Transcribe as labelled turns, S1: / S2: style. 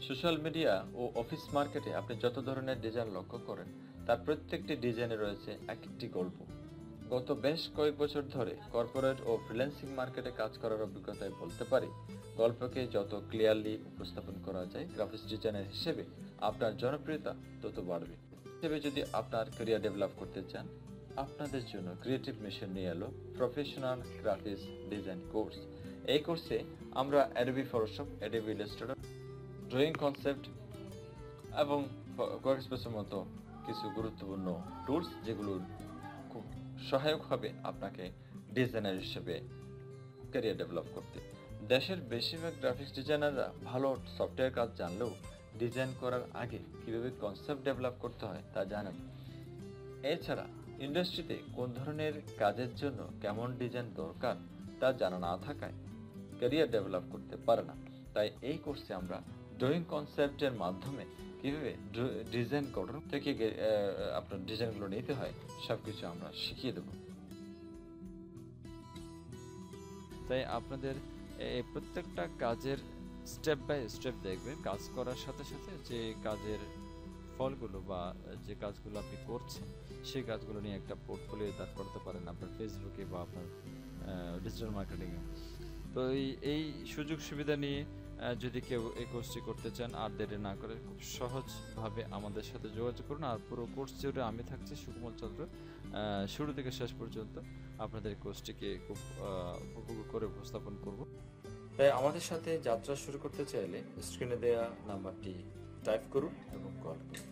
S1: Social media ও office মার্কেটে আপনি যত ধরনের ডিজাইন লক্ষ্য করেন তার প্রত্যেকটি ডিজাইনে রয়েছে এক একটি গল্প। গত বেশ কয়েক বছর ধরে কর্পোরেট ও ফ্রিল্যান্সিং মার্কেটে কাজ করার অভিজ্ঞতায় বলতে পারি, গল্পকে যত ক্লিয়ারলি উপস্থাপন করা যায় গ্রাফিক্স ডিজাইনার হিসেবে আপনার জনপ্রিয়তা তত বাড়বে। হিসেবে যদি আপনার ক্যারিয়ার ডেভেলপ করতে চান, আপনাদের জন্য ক্রিয়েটিভ মিশন নিয়ে এলো প্রফেশনাল গ্রাফিক্স ডিজাইন কোর্স। এই কোর্সে আমরা Adobe Photoshop, Adobe Illustrator, drawing concept এবং ওয়ার্কস্পেসের মতো কিছু গুরুত্বপূর্ণ টুলস, যেগুলো খুব সহায়ক হবে আপনাকে ডিজাইনার হিসেবে ক্যারিয়ার ডেভেলপ করতে। দেশের বেশিরভাগ গ্রাফিক্স ডিজাইনাররা ভালো সফটওয়্যার কাজ জানলেও ডিজাইন করার আগে কীভাবে কনসেপ্ট ডেভেলপ করতে হয় তা জানেন। এছাড়া ইন্ডাস্ট্রিতে কোন ধরনের কাজের জন্য কেমন ডিজাইন দরকার তা জানা না থাকায় ক্যারিয়ার ডেভেলপ করতে পারে না। তাই এই কোর্সে আমরা ড্রয়িং কনসেপ্টের মাধ্যমে কীভাবে ডিজাইন গঠন থেকে আপনার ডিজাইনগুলো নিতে হয় সব কিছু আমরা শিখিয়ে দেব।
S2: তাই আপনাদের এই প্রত্যেকটা কাজের স্টেপ বাই স্টেপ দেখবেন, কাজ করার সাথে সাথে যে কাজের ফলগুলো বা যে কাজগুলো আপনি করছেন সেই কাজগুলো নিয়ে একটা পোর্টফোলিও দাঁড় করতে পারেন আপনার ফেসবুকে বা আপনার ডিজিটাল মার্কেটিংয়ে। তো এই সুযোগ সুবিধা নিয়ে যদি কেউ এই কোর্সটি করতে চান, আর দেরি না করে খুব সহজভাবে আমাদের সাথে যোগাযোগ করুন। আর পুরো কোর্স জুড়ে আমি থাকছি সুকুমার চন্দ্র, শুরু থেকে শেষ পর্যন্ত আপনাদের কোর্সটিকে খুব উপভোগ করে উপস্থাপন করব। তাই আমাদের সাথে যাত্রা শুরু করতে চাইলে স্ক্রিনে দেওয়া নাম্বারটি টাইপ করুন এবং কল করুন।